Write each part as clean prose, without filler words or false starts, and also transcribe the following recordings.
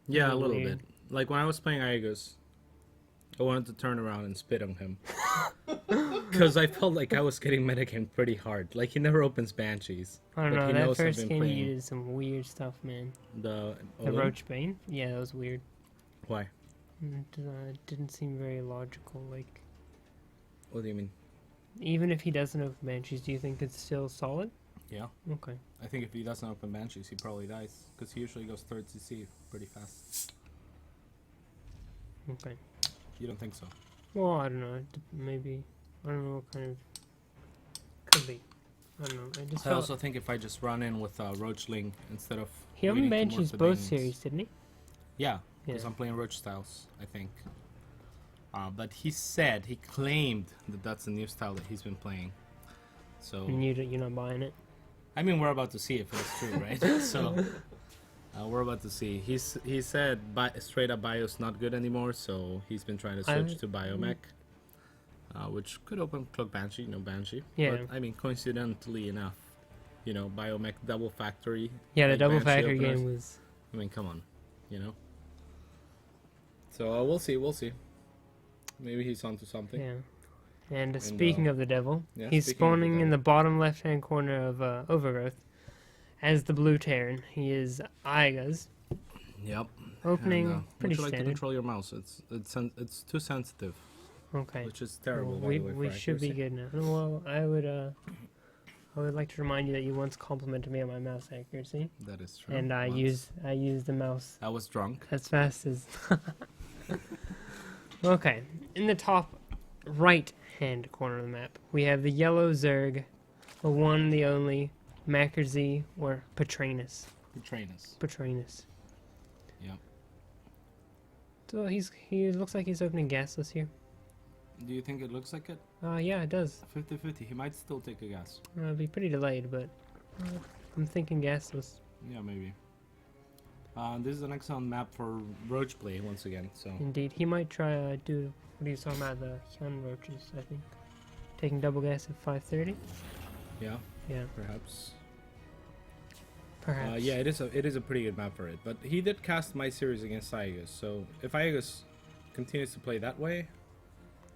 Yeah, a little bit. Like when I was playing iaguz, I wanted to turn around and spit on him. Because I felt like I was getting metagamed pretty hard. Like he never opens banshees. I don't but know, he that knows I've first been game playing you did some weird stuff, man. the Roach Bane? Yeah, that was weird. Why? It didn't seem very logical, like... What do you mean? Even if he doesn't open banshees, do you think it's still solid? Yeah. Okay. I think if he doesn't open banshees, he probably dies. Because he usually goes third CC pretty fast. Okay. You don't think so? Well, I don't know. Maybe. I don't know what kind of... Could be. I don't know. I also think if I just run in with Roachling instead of... He opened banshees both series, didn't he? Yeah. Because I'm playing Roach styles, I think. But he claimed that that's the new style that he's been playing. So... And you're not buying it? I mean, we're about to see if it's true, right? So... we're about to see. He said straight up Bio's not good anymore, so he's been trying to switch to Biomech, which could open Cloak Banshee, no Banshee. Yeah. But I mean, coincidentally enough, Biomech Double Factory. Yeah, the like Double Banshee Factory openers. game was... I mean, come on, So we'll see. Maybe he's onto something. Yeah. And speaking of the devil, yeah, he's spawning in the bottom left-hand corner of Overgrowth. As the blue Terran, he is iaguz. Yep. Opening and, pretty would you like standard. to control your mouse? It's too sensitive. Okay. Which is terrible. Well, we should be good now. Well, I would like to remind you that you once complimented me on my mouse accuracy. That is true. And I use the mouse. I was drunk. As fast as. Okay. In the top right-hand corner of the map, we have the yellow Zerg, the one, the only. MacrZ or Petraeus. Petraeus. Yep. So he looks like he's opening gasless here. Do you think it looks like it? Yeah, it does. 50-50. He might still take a gas. It'll be pretty delayed, but I'm thinking gasless. Yeah, maybe. This is an excellent map for roach play once again. So. Indeed, he might try do what he's talking about, the Hyun roaches. I think taking double gas at 5:30. Yeah. Yeah. Perhaps. Perhaps. Yeah, it is a pretty good map for it. But he did cast my series against iaguz, so if iaguz continues to play that way,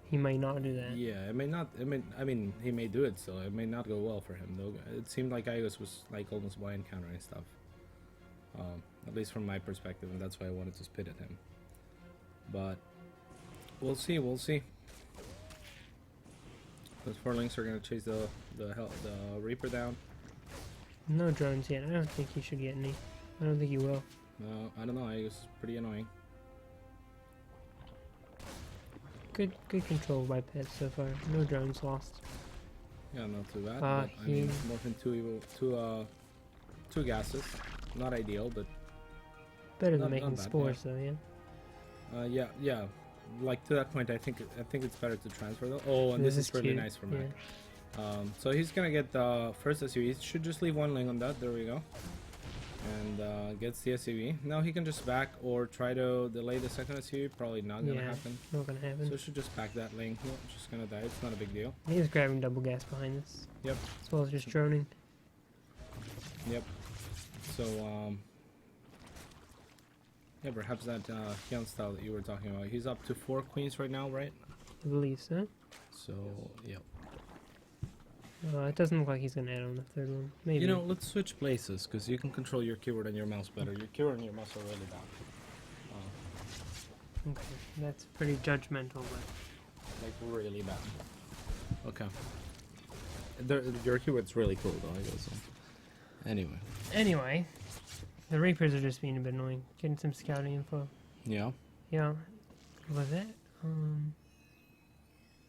he might not do that. Yeah, it may not. I mean, he may do it, so it may not go well for him. Though it seemed like iaguz was like almost blind countering stuff, at least from my perspective, and that's why I wanted to spit at him. But we'll see. Those 4 links are gonna chase the Reaper down. No drones yet. I don't think he should get any. I don't think he will. No, I don't know. I guess it's pretty annoying. Good control by Pet so far. No drones lost. Yeah, not too bad. But, I mean, more than two gases. Not ideal, but better than making spores, though. Yeah. Yeah. Like to that point, I think it's better to transfer though. Oh, and this is really nice for Mac. Yeah. So he's gonna get the first SUV. He should just leave 1 link on that. There we go. And gets the SUV. Now he can just back or try to delay the second SUV. Probably not gonna happen. Not gonna happen. So should just back that link. No, just gonna die. It's not a big deal. He's grabbing double gas behind us. Yep. As well as just droning. Yep. So yeah, perhaps that Hyun style that you were talking about. He's up to 4 queens right now, right? I believe so. So, yep. It doesn't look like he's going to add on the 3rd one. Maybe. Let's switch places, because you can control your keyboard and your mouse better. Your keyboard and your mouse are really bad. Okay, that's pretty judgmental, but... Like, really bad. Okay. Your keyboard's really cool, though, I guess. Anyway. The Reapers are just being a bit annoying. Getting some scouting info. Yeah. Yeah. Was that?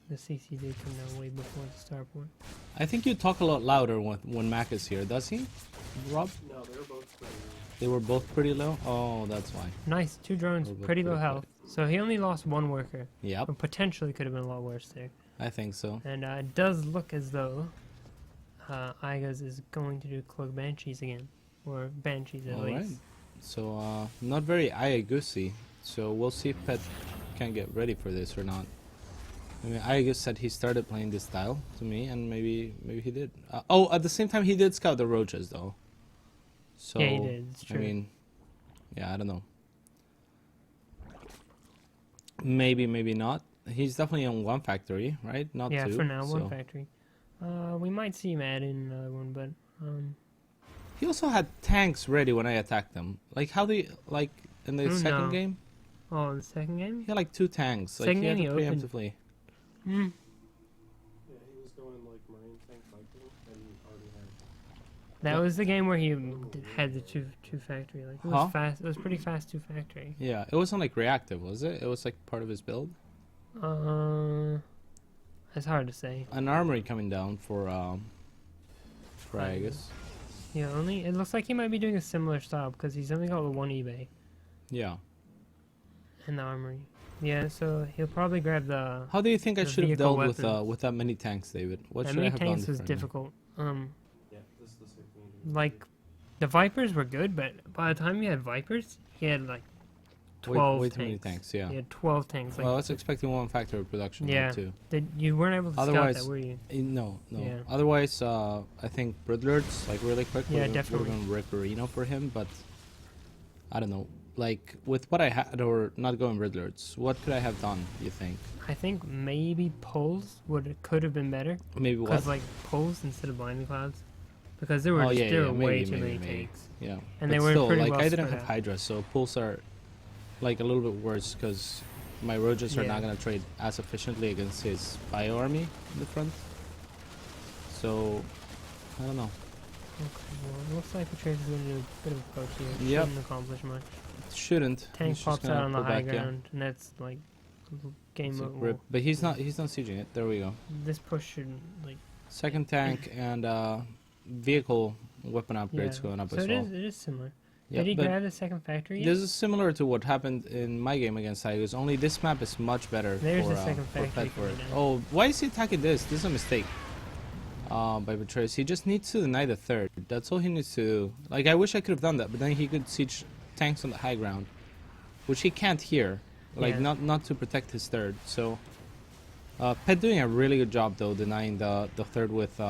The CC did come down way before the starport. I think you talk a lot louder when Mac is here, does he? Rob? No, they were both pretty low. They were both pretty low? Oh, that's why. Nice. 2 drones, pretty low health. So he only lost 1 worker. Yep. But potentially could have been a lot worse there. I think so. And it does look as though iaguz is going to do Cloak Banshees again. Or Banshees at least. Alright. So, not very iaguz-y. So we'll see if Pet can get ready for this or not. I mean, iaguz said he started playing this style to me, and maybe he did. At the same time, he did scout the roaches, though. So, yeah, he did. It's true. I mean, yeah, I don't know. Maybe, maybe not. He's definitely on one factory, right? Not yeah, two. Yeah, for now, so. one factory. We might see him add in another one, but He also had tanks ready when I attacked him. Like how they like in the second game. Oh, the second game? He had like 2 tanks. Like Second he had game to he preemptively. Hmm. Yeah, he was going like marine tank fighting, and he already had. That was the game where he had the two factory. Like it was fast. It was pretty fast 2 factory. Yeah, it wasn't like reactive, was it? It was like part of his build. It's hard to say. An armory coming down for iaguz. Yeah, only it looks like he might be doing a similar style because he's only got the 1 eBay. Yeah. And the armory. Yeah, so he'll probably grab the. How do you think I should have dealt with that many tanks, David? What that should I many have tanks done was difficult. Yeah, this is the same thing. Like, the Vipers were good, but by the time he had Vipers, he had like 12 way tanks. too many tanks, yeah. He had 12 tanks. Like, Well, I was expecting 1 factory production too. You weren't able to Otherwise, scout that, were you? No. Yeah. Otherwise, I think Bridler's like really quick. Yeah, We're definitely. going to rip Reno for him, but I don't know. Like with what I had, or not going Bridler's, what could I have done? You think? I think maybe poles could have been better. Maybe what? Because like poles instead of blinding clouds, because there were way too many tanks. Yeah, And but they were still, pretty like well I didn't spread have out. Hydra, so pulls are like a little bit worse because my Rojas are not gonna trade as efficiently against his bio army in the front. So I don't know. Okay, well, it looks like Petraeus is going to do a bit of a poke here. Yep. Shouldn't accomplish much. It shouldn't. Tank He's just pops gonna out on the pull high back, yeah. ground, and that's like game It's like over. rip. But he's not sieging it. There we go. This push shouldn't like. Second tank and vehicle weapon upgrades going up so as well. it is similar. Yeah, Did he but grab the second factory yet? this is similar to what happened in my game against iaguz. Only this map is much better. There's for, the second for factory pet for it. coming down. Oh, why is he attacking this? This is a mistake. By Petraeus. He just needs to deny the third. That's all he needs to do. Like I wish I could have done that, but then he could siege tanks on the high ground, which he can't here. Like not to protect his third. So Pet doing a really good job though, denying the third with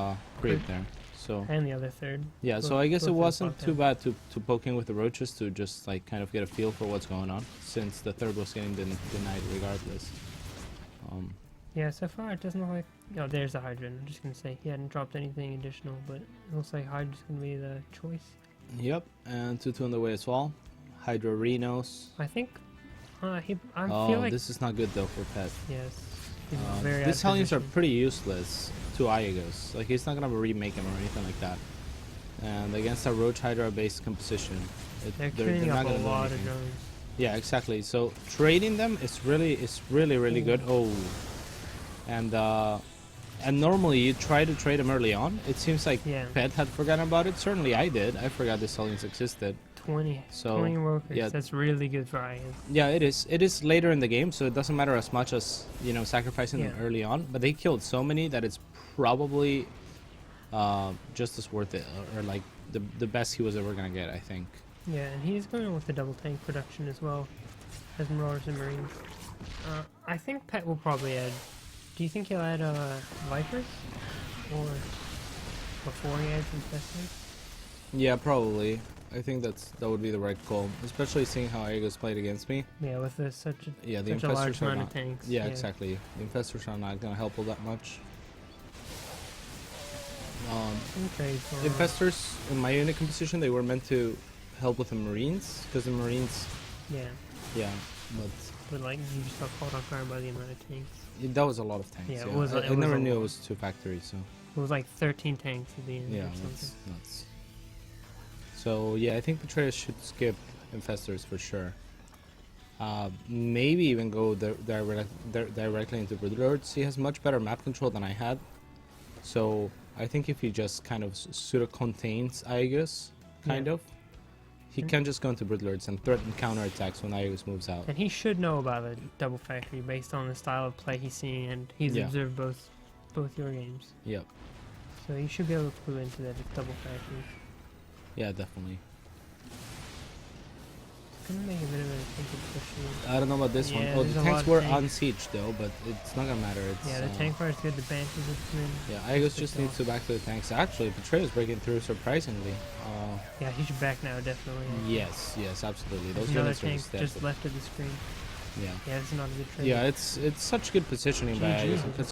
creep there. So And the other third. yeah, so I guess it wasn't too bad to poking with the roaches to just like kind of get a feel for what's going on, since the third was getting denied regardless. Yeah, so far it doesn't look like. Oh, there's the Hydra. I'm just gonna say he hadn't dropped anything additional, but it looks like Hydra's gonna be the choice. Yep, and 2-2 on the way as well. Hydra Renos. I think. I feel Oh, like. this is not good though for Pet. Yes. He's very These out of hellions are position. pretty useless to iaguz. Like he's not gonna remake them or anything like that. And against a Roach Hydra based composition, They're they're cleaning not up a gonna do lot of anything. drones. Yeah, exactly. So trading them is really good. Oh, and normally you try to trade them early on. It seems like Pet had forgotten about it. Certainly I did. I forgot these hellions existed. 20 So, workers. yeah. That's really good for iaguz. Yeah, it is. It is later in the game, so it doesn't matter as much as sacrificing them early on. But they killed so many that it's probably just as worth it, or like the best he was ever gonna get, I think. Yeah, and he's going with the double tank production as well as Marauders and Marines. I think Pet will probably add. Do you think he'll add Vipers, or before he adds Infestors? Yeah, probably. I think that would be the right call, especially seeing how iaguz played against me. Yeah, with such a the such a large infestors are amount not. of tanks. Yeah, exactly. The infestors are not gonna help all that much. Okay, so Infestors in my unit composition, they were meant to help with the Marines, because the Marines. yeah, But like you just got caught off guard by the amount of tanks. that was a lot of tanks. Yeah, Yeah, it was. I It was never a knew it lot. was 2 factories. So It was like 13 tanks at the end. yeah, or something. that's nuts. So yeah, I think Petraeus should skip infestors for sure. Maybe even go directly into Broodlords. He has much better map control than I had. So I think if he just kind of pseudo contains iaguz, he can just go into Broodlords and threaten counterattacks when iaguz moves out. And he should know about the double factory based on the style of play he's seeing, and he's observed both your games. Yep. So you should be able to clue into that double factory. Yeah, definitely. It's gonna make a bit of a thinking push here. I don't know about this one. Yeah, Oh, there's the a tanks lot were of on tanks. siege though, but it's not gonna matter. It's, Yeah, the tank fire is good. The banshees are coming. Yeah, iaguz just needs to back to the tanks. Actually, Petraeus breaking through surprisingly. Yeah, he should back now, definitely. Yes, absolutely. Those There's another units are tank just dead. just left of the screen. Yeah, it's not a good trade. Yeah, it's such good positioning by GG. iaguz.